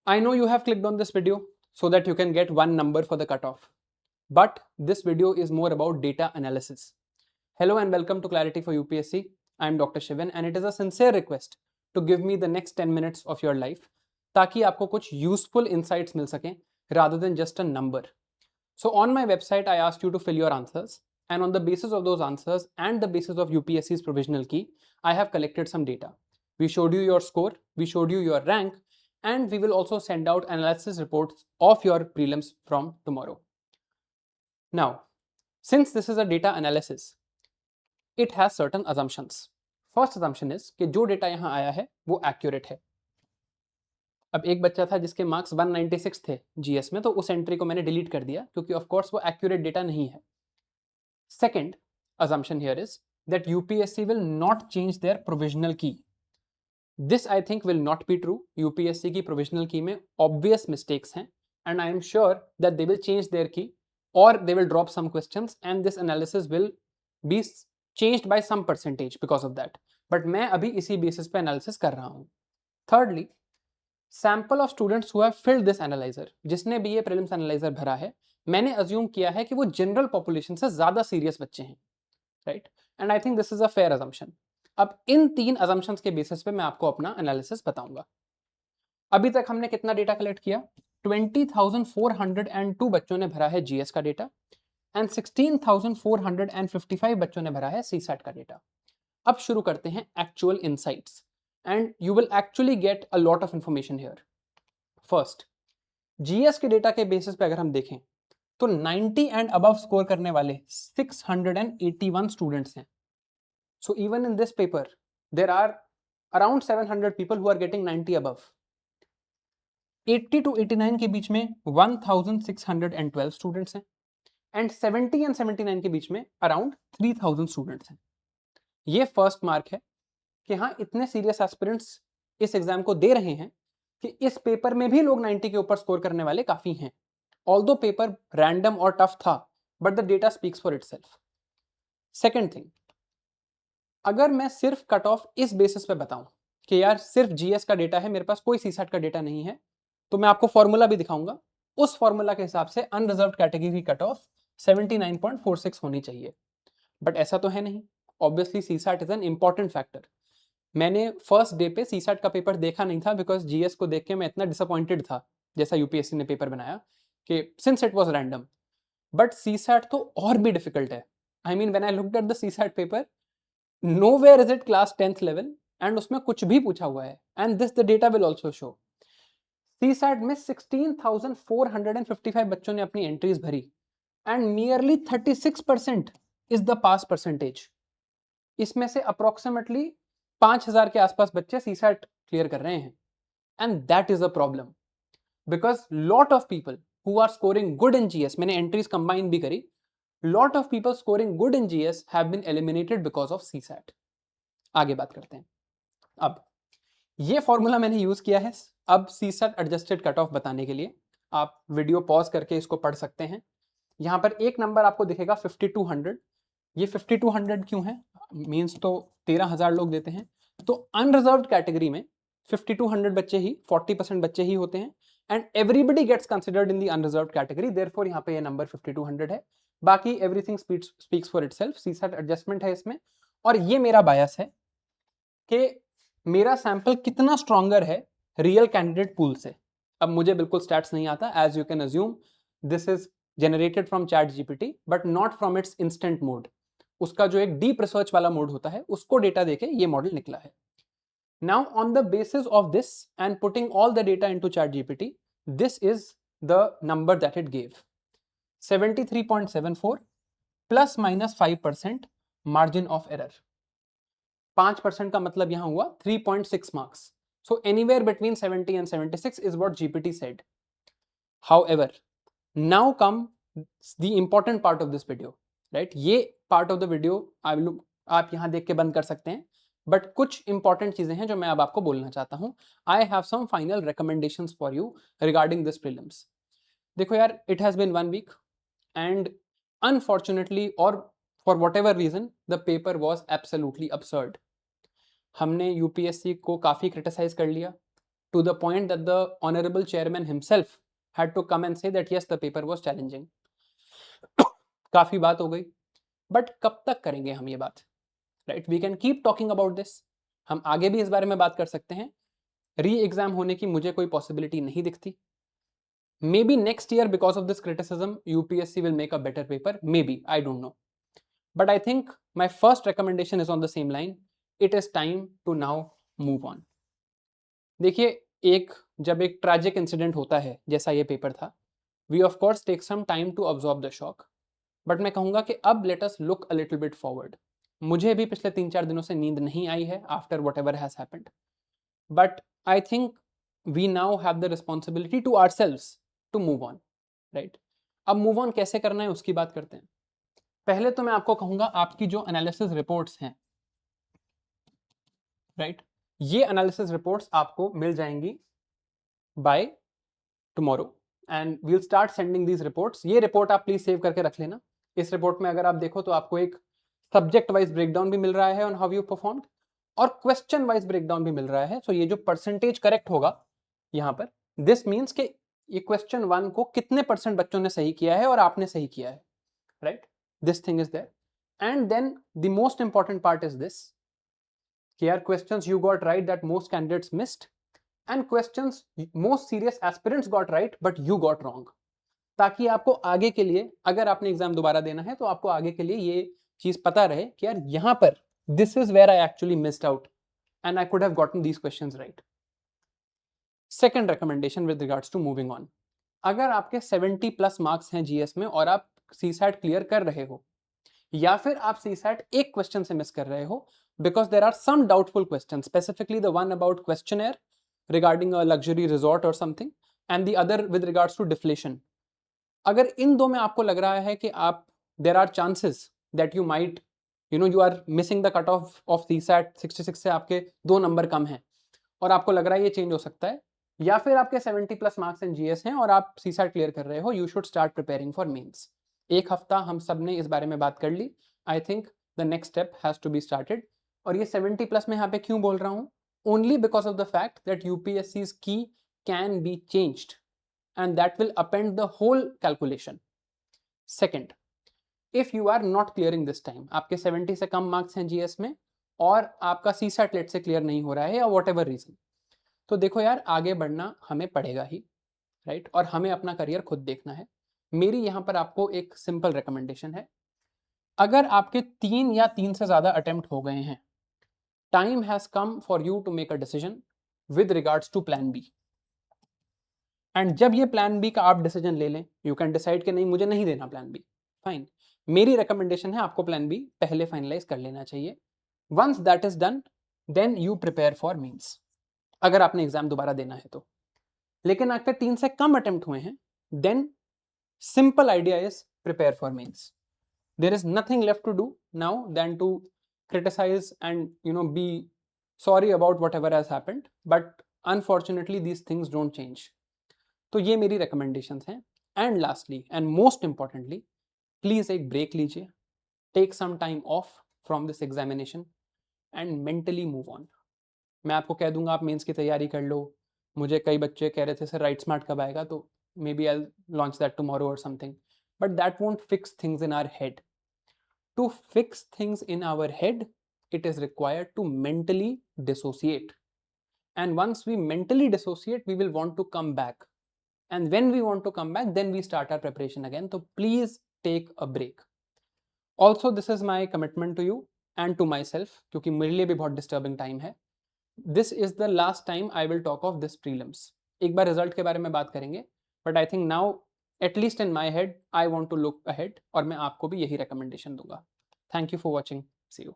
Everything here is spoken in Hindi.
I know you have clicked on this video so that you can get one number for the cutoff, but this video is more about data analysis. Hello and welcome to Clarity for UPSC. I am Dr. Shivan and it is a sincere request to give me the next 10 minutes of your life ताकि आपको कुछ useful insights मिल सकें rather than just a number. So on my website, I asked you to fill your answers, and on the basis of those answers and the basis of UPSC's provisional key, I have collected some data. We showed you your score, we showed you your rank, and we will also send out analysis reports of your prelims from tomorrow. Now, since this is a data analysis, it has certain assumptions. First assumption is कि जो data यहाँ आया है वो accurate है. अब एक बच्चा था जिसके मार्क्स 196 थे जीएस में, तो उस एंट्री को मैंने डिलीट कर दिया क्योंकि ऑफ कोर्स वो एक्यूरेट डेटा नहीं है. Second assumption here is that UPSC will not change their provisional key. This I think will not be true. UPSC की provisional key में obvious mistakes हैं and I am sure that they will change their key or they will drop some questions and this analysis will be changed by some percentage because of that. But मैं अभी इसी basis पे analysis कर रहा हूँ. Thirdly, sample of students who have filled this analyser, जिसने भी ये प्रीलिम्स एनालाइजर भरा है, मैंने अज्यूम किया है कि वो जनरल पॉपुलेशन से ज्यादा सीरियस बच्चे हैं, right? And I think this is a fair assumption. अब इन तीन अजम्पशंस के बेसिस पे मैं आपको अपना एनालिसिस बताऊंगा. अभी तक हमने कितना डेटा कलेक्ट किया? 20,402 बच्चों ने भरा है जीएस का डेटा एंड 16,455 बच्चों ने भरा है सीसैट का डेटा. अब शुरू करते हैं actual insights and you will actually get a lot of information here. First, GS के डेटा के बेसिस पे अगर हम देखें तो 90 एंड अबव स्कोर करने वाले 681 स्टूडेंट्स हैं. So even in this paper there are around 700 people who are getting 90 above. 80 to 89 के बीच में 1612 स्टूडेंट्स हैं एंड 70 एंड 79 के बीच में अराउंड 3000 स्टूडेंट्स हैं. ये फर्स्ट मार्क है कि हाँ, इतने सीरियस एस्पिरेंट्स इस एग्जाम को दे रहे हैं कि इस पेपर में भी लोग 90 के ऊपर स्कोर करने वाले काफी हैं. ऑल्दो पेपर रैंडम और टफ था, but the data speaks for itself. Second thing, अगर मैं सिर्फ कट ऑफ इस बेसिस पे बताऊं कि यार सिर्फ जीएस का डेटा है, मेरे पास कोई सीसैट का डेटा नहीं है, तो मैं आपको फॉर्मूला भी दिखाऊंगा. उस फॉर्मूला के हिसाब से अनरिजर्व कैटेगरी कट ऑफ 79.46 होनी चाहिए, बट ऐसा तो है नहीं. Obviously CSAT is an important factor. मैंने फर्स्ट डे पे सीसैट का पेपर देखा नहीं था बिकॉज जीएस को देख के मैं इतना डिसअपॉइंटेड था जैसा यूपीएससी ने पेपर बनाया कि since it was random. But CSAT तो और भी डिफिकल्ट है. I mean when I looked at the CSAT paper, nowhere is it class 10th level and उसमें कुछ भी पूछा हुआ है and this the data will also show. CSAT में 16,455 बच्चों ने अपनी एंट्रीज भरी and nearly 36% is the pass percentage. इसमें से अप्रोक्सीमेटली 5,000 के आसपास बच्चे सीसैट क्लियर कर रहे हैं and that is a problem because lot of people who are scoring good in GS, मैंने एंट्रीज कंबाइन भी करी, lot of people scoring good in GS have been eliminated because of CSAT. आगे बात करते हैं. अब ये फॉर्मूला मैंने यूज किया है अब सीसैट एडजस्टेड कट ऑफ बताने के लिए. आप वीडियो पॉज करके इसको पढ़ सकते हैं. यहां पर एक नंबर आपको दिखेगा 5200. ये 5200 क्यों है? मींस तो 13,000 लोग देते हैं, तो अनरिजर्व्ड कैटेगरी में 5200 बच्चे ही 40% बच्चे ही होते हैं and everybody gets considered in the unreserved category. Therefore यहां पे ये नंबर 5200 है. बाकी everything speaks for itself. CSAT adjustment है इसमें. और ये मेरा बायस है कि मेरा सैंपल कितना स्ट्रॉन्गर है रियल कैंडिडेट पूल से. अब मुझे बिल्कुल स्टैट्स नहीं आता, as you can assume this is generated from ChatGPT but not from its instant mode. उसका जो एक डीप रिसर्च वाला मोड होता है उसको डेटा देके ये मॉडल निकला है. Now on the basis of this and putting all the data into chat GPT, this is the number that it gave. 73.74 plus minus 5% margin of error. 5% का मतलब यहां हुआ 3.6 marks. So anywhere between 70 and 76 is what GPT said. However, now come the important part of this video, right? ये part of the video आप यहां देख के बंद कर सकते हैं, बट कुछ इंपॉर्टेंट चीजें हैं जो मैं अब आपको बोलना चाहता हूं. I have some final recommendations for you regarding this prelims. देखो यार, it has been 1 week and unfortunately और for whatever reason the paper was absolutely absurd. हमने यूपीएससी को काफी क्रिटिसाइज कर लिया, to the point that the honorable chairman himself had to come and say that yes, the paper was challenging. काफी बात हो गई, बट कब तक करेंगे हम ये बात, right? We can keep talking about this, हम आगे भी इस बारे में बात कर सकते हैं. री एग्जाम होने की मुझे कोई पॉसिबिलिटी नहीं दिखती. Maybe next year, because of this criticism, UPSC will make a better paper. Maybe, I don't know. But I think my first recommendation is on the same line. It is time to now move on. देखिए, जब एक ट्रैजिक इंसिडेंट होता है जैसा ये पेपर था, we of course take some time to absorb the shock. But मैं कहूँगा कि अब let us look a little bit forward. मुझे भी पिछले 3-4 दिनों से नींद नहीं आई है after whatever has happened. But I think we now have the responsibility to ourselves to move on, right? अब move on कैसे करना है उसकी बात करते हैं. पहले तो मैं आपको कहूँगा आपकी जो एनालिसिस रिपोर्ट्स हैं, राइट, ये एनालिसिस रिपोर्ट्स आपको मिल जाएंगी by tomorrow and we'll start sending these reports. ये रिपोर्ट आप प्लीज सेव करके रख लेना. इस रिपोर्ट में अगर आप देखो तो आपको एक सब्जेक्ट वाइज ब्रेकडाउन भी मिल रहा है ऑन हाउ यू परफॉर्म्ड और क्वेश्चन वाइज ब्रेकडाउन भी मिल रहा है. सो ये जो परसेंटेज करेक्ट होगा यहाँ पर, दिस मीन्स कि ये क्वेश्चन 1 को कितने % बच्चों ने सही किया है और आपने सही किया है, right? This thing is there. And then the most important part is this कि यार questions you got right that most candidates missed and questions most serious aspirants got right but you got wrong. ताकि आपको आगे के लिए, अगर आपने एग्जाम दोबारा देना है तो आपको आगे के लिए ये चीज पता रहे कि यार यहां पर this is where I actually missed out and I could have gotten these questions right. Second recommendation with regards to moving on, अगर आपके 70+ मार्क्स हैं जीएस में और आप सीसैट क्लियर कर रहे हो या फिर आप सीसैट एक क्वेश्चन से मिस कर रहे हो because there are some doubtful questions, specifically the one about questionnaire regarding a luxury resort or something and the other with regards to deflation. अगर इन दो में आपको लग रहा है कि आप there are chances that you might you are missing the cut off of CSAT 66 से आपके 2 नंबर कम हैं और आपको लग रहा है ये चेंज हो सकता है, या फिर आपके 70+ मार्क्स इन जीएस हैं और आप सीसैट क्लियर कर रहे हो, you should start preparing for mains. एक हफ्ता हम सब ने इस बारे में बात कर ली. I think the next step has to be started. और ये 70+ में यहाँ पे क्यों बोल रहा हूँ? Only because of the fact that UPSC's key can be changed and that will append the whole calculation. Second, if you are not clearing this time, आपके 70 से कम मार्क्स हैं जीएस में और आपका सीसैट लेट से क्लियर नहीं हो रहा है या वॉट एवर रीजन, तो देखो यार आगे बढ़ना हमें पड़ेगा ही, राइट? और हमें अपना करियर खुद देखना है. मेरी यहाँ पर आपको एक सिंपल रिकमेंडेशन है, अगर आपके 3 या 3 से ज्यादा अटेम्प्ट हो गए हैं, time has come for you to make a decision with regards to plan B. एंड जब ये प्लान बी का आप डिसीजन ले लें, यू कैन डिसाइड कि नहीं मुझे नहीं देना प्लान बी, फाइन. मेरी रिकमेंडेशन है आपको प्लान बी पहले फाइनलाइज कर लेना चाहिए. Once that is done then you prepare for mains, अगर आपने एग्जाम दोबारा देना है तो. लेकिन आपके 3 से कम अटेम्प्ट हुए हैं, then simple idea is prepare for mains. There is nothing left to do now then to criticize and be sorry about whatever has happened, but unfortunately these things don't change. तो ये मेरी recommendations हैं. And lastly and most importantly, please एक break लीजिए, take some time off from this examination and mentally move on. मैं आपको कह दूंगा आप मेंस की तैयारी कर लो. मुझे कई बच्चे कह रहे थे सर राइट स्मार्ट कब आएगा, तो maybe I'll launch that tomorrow or something, but that won't fix things in our head. To fix things in our head, it is required to mentally dissociate. And once we mentally dissociate, we will want to come back. And when we want to come back, then we start our preparation again. So please take a break. Also, this is my commitment to you and to myself, क्योंकि मेरे लिए भी बहुत disturbing time है. This is the last time I will talk of this prelims. एक बार result के बारे में बात करेंगे, but I think now at least in my head, I want to look ahead और मैं आपको भी यही recommendation दूंगा. Thank you for watching. See you.